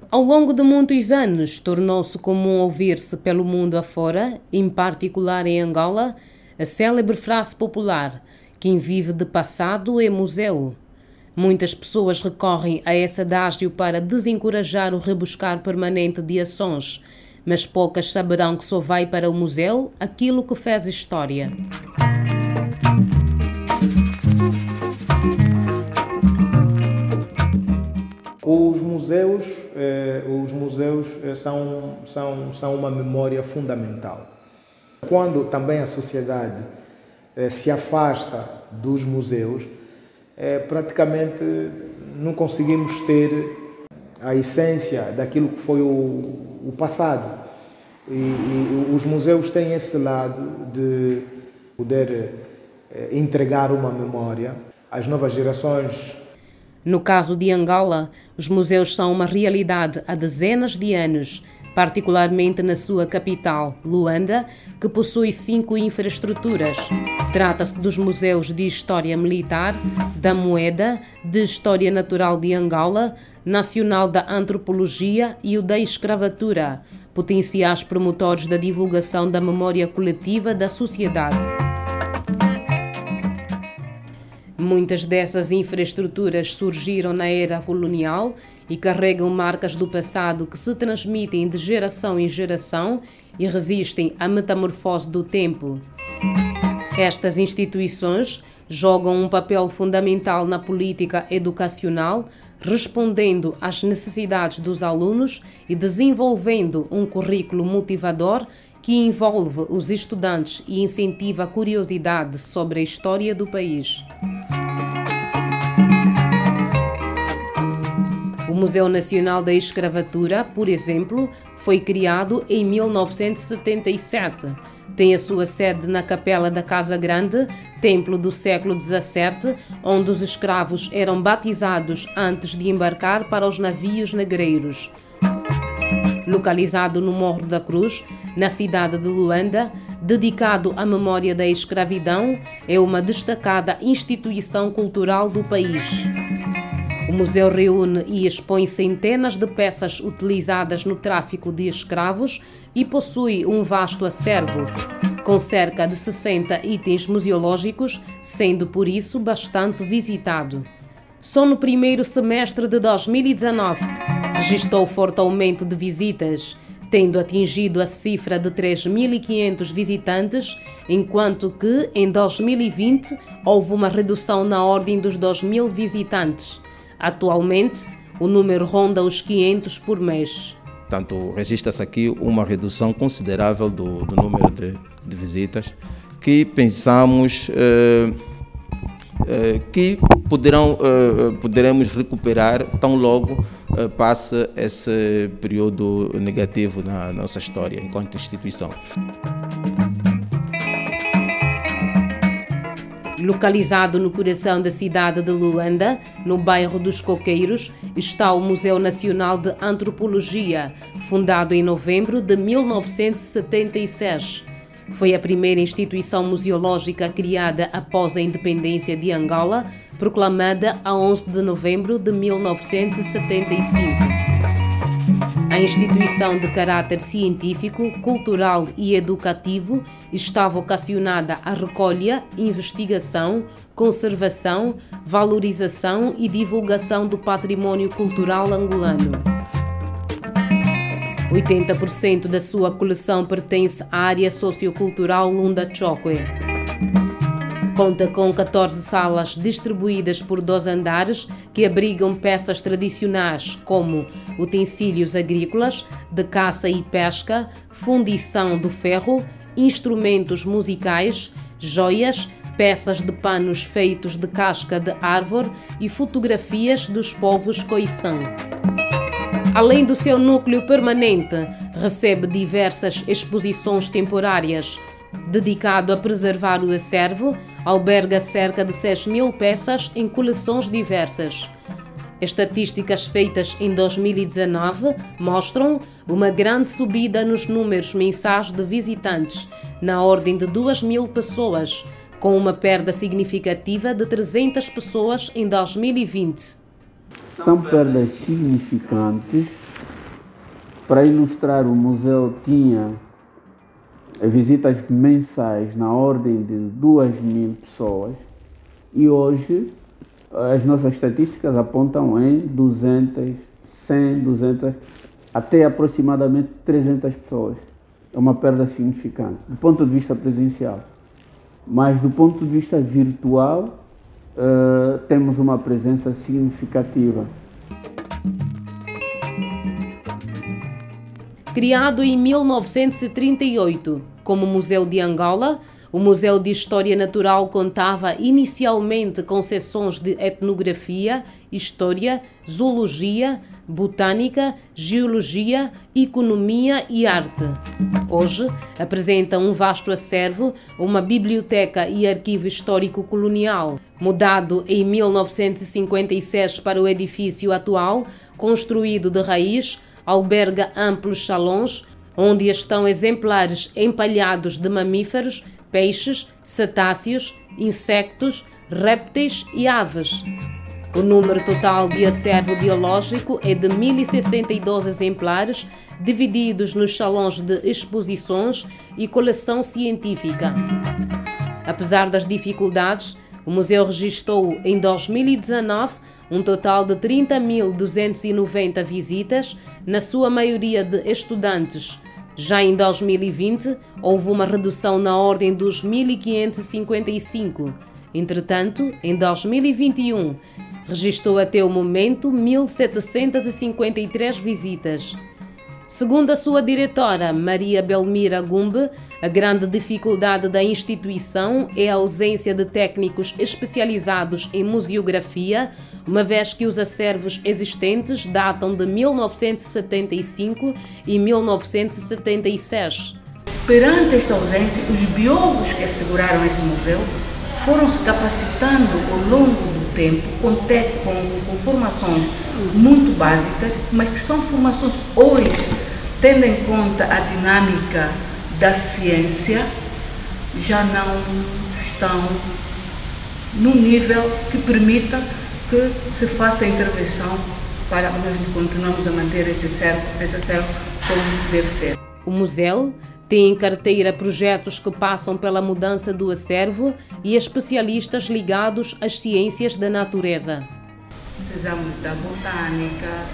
Ao longo de muitos anos, tornou-se comum ouvir-se pelo mundo afora, em particular em Angola, a célebre frase popular: quem vive de passado é museu. Muitas pessoas recorrem a esse adágio para desencorajar o rebuscar permanente de ações, mas poucas saberão que só vai para o museu aquilo que fez história. Os museus são uma memória fundamental. Quando também a sociedade se afasta dos museus, praticamente não conseguimos ter a essência daquilo que foi o passado. E os museus têm esse lado de poder entregar uma memória às novas gerações. No caso de Angola, os museus são uma realidade há dezenas de anos, particularmente na sua capital, Luanda, que possui 5 infraestruturas. Trata-se dos museus de História Militar, da Moeda, de História Natural de Angola, Nacional da Antropologia e o da Escravatura, potenciais promotores da divulgação da memória coletiva da sociedade. Muitas dessas infraestruturas surgiram na era colonial e carregam marcas do passado que se transmitem de geração em geração e resistem à metamorfose do tempo. Estas instituições jogam um papel fundamental na política educacional, respondendo às necessidades dos alunos e desenvolvendo um currículo motivador que envolve os estudantes e incentiva a curiosidade sobre a história do país. O Museu Nacional da Escravatura, por exemplo, foi criado em 1977. Tem a sua sede na Capela da Casa Grande, templo do século XVII, onde os escravos eram batizados antes de embarcar para os navios negreiros. Localizado no Morro da Cruz, na cidade de Luanda, dedicado à memória da escravidão, é uma destacada instituição cultural do país. O museu reúne e expõe centenas de peças utilizadas no tráfico de escravos e possui um vasto acervo, com cerca de 60 itens museológicos, sendo por isso bastante visitado. Só no primeiro semestre de 2019, registrou forte aumento de visitas, tendo atingido a cifra de 3.500 visitantes, enquanto que, em 2020, houve uma redução na ordem dos 2.000 visitantes. Atualmente, o número ronda os 500 por mês. Portanto, registra-se aqui uma redução considerável do número de visitas, que pensamos que poderemos recuperar tão logo passe esse período negativo na nossa história enquanto instituição. Localizado no coração da cidade de Luanda, no bairro dos Coqueiros, está o Museu Nacional de Antropologia, fundado em novembro de 1976. Foi a primeira instituição museológica criada após a independência de Angola, proclamada a 11 de novembro de 1975. A instituição de caráter científico, cultural e educativo está vocacionada à recolha, investigação, conservação, valorização e divulgação do património cultural angolano. 80% da sua coleção pertence à área sociocultural Lunda Chokwe. Conta com 14 salas distribuídas por 2 andares que abrigam peças tradicionais como utensílios agrícolas, de caça e pesca, fundição do ferro, instrumentos musicais, joias, peças de panos feitos de casca de árvore e fotografias dos povos Khoisan. Além do seu núcleo permanente, recebe diversas exposições temporárias. Dedicado a preservar o acervo, alberga cerca de 6.000 peças em coleções diversas. Estatísticas feitas em 2019 mostram uma grande subida nos números mensais de visitantes, na ordem de 2.000 pessoas, com uma perda significativa de 300 pessoas em 2020. São perdas significantes. Para ilustrar, o museu tinha visitas mensais na ordem de 2.000 pessoas e hoje as nossas estatísticas apontam em 200, 100, 200, até aproximadamente 300 pessoas. É uma perda significante, do ponto de vista presencial. Mas do ponto de vista virtual, temos uma presença significativa. Criado em 1938 como Museu de Angola, o Museu de História Natural contava inicialmente com seções de etnografia, história, zoologia, botânica, geologia, economia e arte. Hoje apresenta um vasto acervo, uma biblioteca e arquivo histórico colonial. Mudado em 1956 para o edifício atual, construído de raiz, alberga amplos salões, onde estão exemplares empalhados de mamíferos, peixes, cetáceos, insectos, répteis e aves. O número total de acervo biológico é de 1.062 exemplares, divididos nos salões de exposições e coleção científica. Apesar das dificuldades, o museu registrou em 2019 um total de 30.290 visitas, na sua maioria de estudantes. Já em 2020, houve uma redução na ordem dos 1.555. Entretanto, em 2021, registrou até o momento 1.753 visitas. Segundo a sua diretora, Maria Belmira Gumbe, a grande dificuldade da instituição é a ausência de técnicos especializados em museografia, uma vez que os acervos existentes datam de 1975 e 1976. Perante esta ausência, os biólogos que asseguraram esse museu foram se capacitando ao longo do tempo com formações muito básicas, mas que são formações hoje, tendo em conta a dinâmica da ciência, já não estão no nível que permita que se faça a intervenção para nós continuarmos a manter esse acervo como deve ser. O museu tem em carteira projetos que passam pela mudança do acervo e especialistas ligados às ciências da natureza. Precisamos da botânica,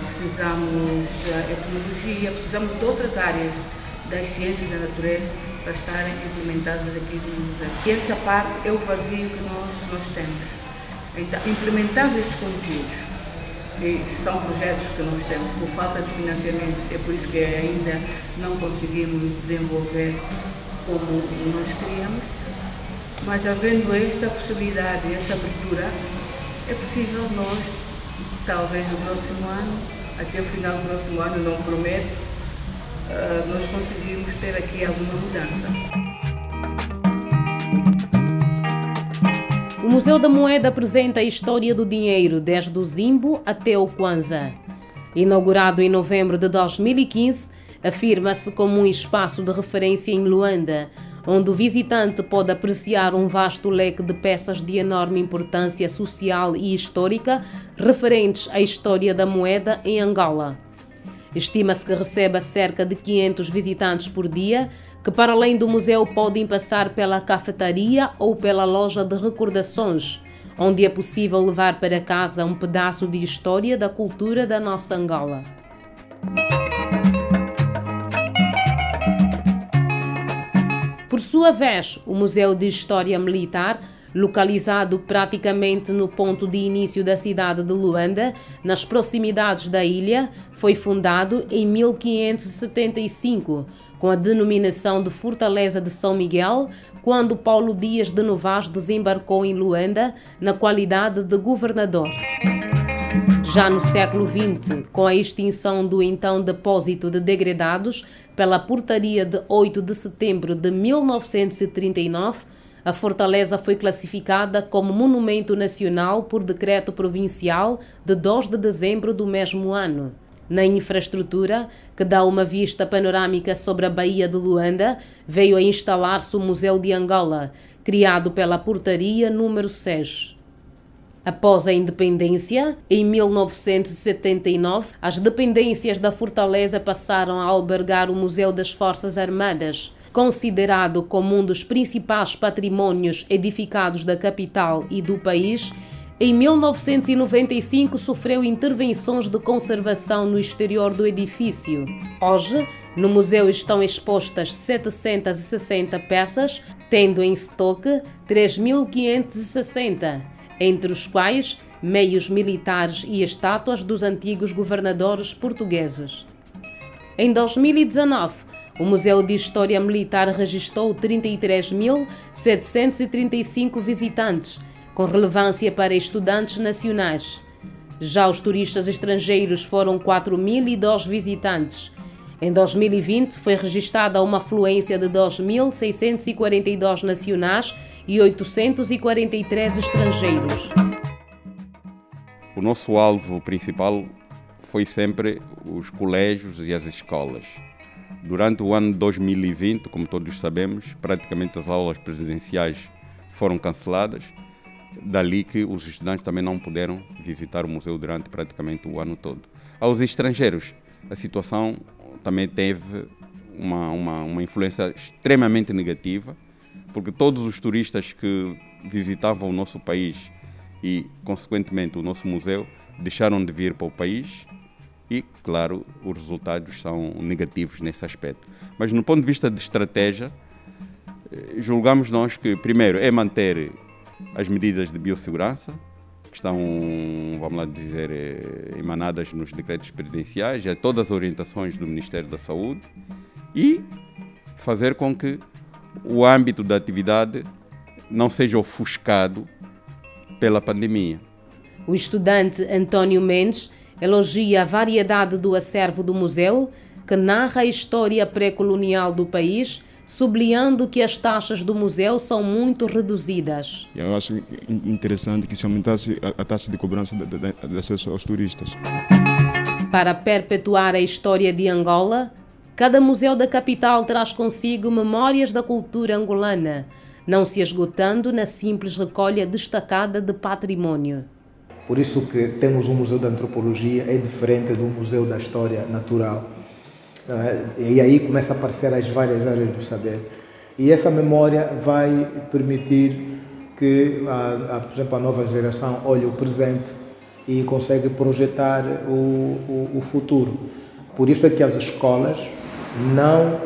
precisamos da etnologia, precisamos de outras áreas das ciências da natureza para estarem implementadas aqui no museu. E essa parte é o vazio que nós temos. Então, implementando esses conteúdos, que são projetos que nós temos, por falta de financiamento, é por isso que ainda não conseguimos desenvolver como nós queríamos, mas havendo esta possibilidade, esta abertura, é possível nós, talvez no próximo ano, até o final do próximo ano, não prometo, nós conseguimos ter aqui alguma mudança. O Museu da Moeda apresenta a história do dinheiro desde o Zimbo até o Kwanza. Inaugurado em novembro de 2015, afirma-se como um espaço de referência em Luanda, onde o visitante pode apreciar um vasto leque de peças de enorme importância social e histórica referentes à história da moeda em Angola. Estima-se que receba cerca de 500 visitantes por dia, que para além do museu podem passar pela cafetaria ou pela loja de recordações, onde é possível levar para casa um pedaço de história da cultura da nossa Angola. Por sua vez, o Museu de História Militar, localizado praticamente no ponto de início da cidade de Luanda, nas proximidades da ilha, foi fundado em 1575, com a denominação de Fortaleza de São Miguel, quando Paulo Dias de Novais desembarcou em Luanda na qualidade de governador. Já no século XX, com a extinção do então Depósito de Degredados, pela Portaria de 8 de setembro de 1939, a fortaleza foi classificada como Monumento Nacional por decreto provincial de 2 de dezembro do mesmo ano. Na infraestrutura, que dá uma vista panorâmica sobre a Baía de Luanda, veio a instalar-se o Museu de Angola, criado pela Portaria número 6. Após a independência, em 1979, as dependências da fortaleza passaram a albergar o Museu das Forças Armadas, considerado como um dos principais patrimônios edificados da capital e do país. Em 1995 sofreu intervenções de conservação no exterior do edifício. Hoje, no museu estão expostas 760 peças, tendo em estoque 3.560, entre os quais meios militares e estátuas dos antigos governadores portugueses. Em 2019, o Museu de História Militar registrou 33.735 visitantes, com relevância para estudantes nacionais. Já os turistas estrangeiros foram 4.002 visitantes. Em 2020, foi registrada uma afluência de 2.642 nacionais e 843 estrangeiros. O nosso alvo principal foi sempre os colégios e as escolas. Durante o ano de 2020, como todos sabemos, praticamente as aulas presenciais foram canceladas. Dali que os estudantes também não puderam visitar o museu durante praticamente o ano todo. Aos estrangeiros, a situação também teve uma influência extremamente negativa, porque todos os turistas que visitavam o nosso país e, consequentemente, o nosso museu, deixaram de vir para o país e, claro, os resultados são negativos nesse aspecto. Mas, no ponto de vista de estratégia, julgamos nós que, primeiro, é manter as medidas de biossegurança, que estão, vamos lá dizer, emanadas nos decretos presidenciais, todas as orientações do Ministério da Saúde, e fazer com que o âmbito da atividade não seja ofuscado pela pandemia. O estudante António Mendes elogia a variedade do acervo do museu, que narra a história pré-colonial do país, sublinhando que as taxas do museu são muito reduzidas. Eu acho interessante que se aumentasse a taxa de cobrança de acesso aos turistas. Para perpetuar a história de Angola, cada museu da capital traz consigo memórias da cultura angolana, não se esgotando na simples recolha destacada de patrimônio. Por isso que temos um Museu de Antropologia, é diferente do Museu da História Natural. E aí começa a aparecer as várias áreas do saber. E essa memória vai permitir que, por exemplo, a nova geração olhe o presente e consegue projetar o futuro. Por isso é que as escolas não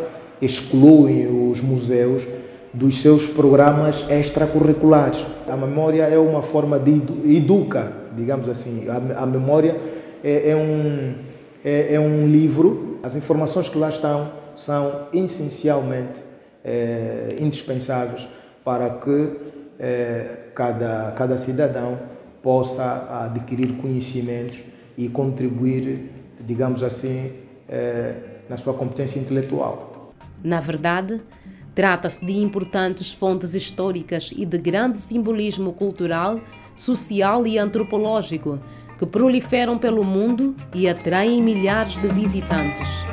excluem os museus dos seus programas extracurriculares. A memória é uma forma de educar, digamos assim. A memória é um livro. As informações que lá estão são essencialmente indispensáveis para que cada cidadão possa adquirir conhecimentos e contribuir, digamos assim, na sua competência intelectual. Na verdade, trata-se de importantes fontes históricas e de grande simbolismo cultural, social e antropológico que proliferam pelo mundo e atraem milhares de visitantes.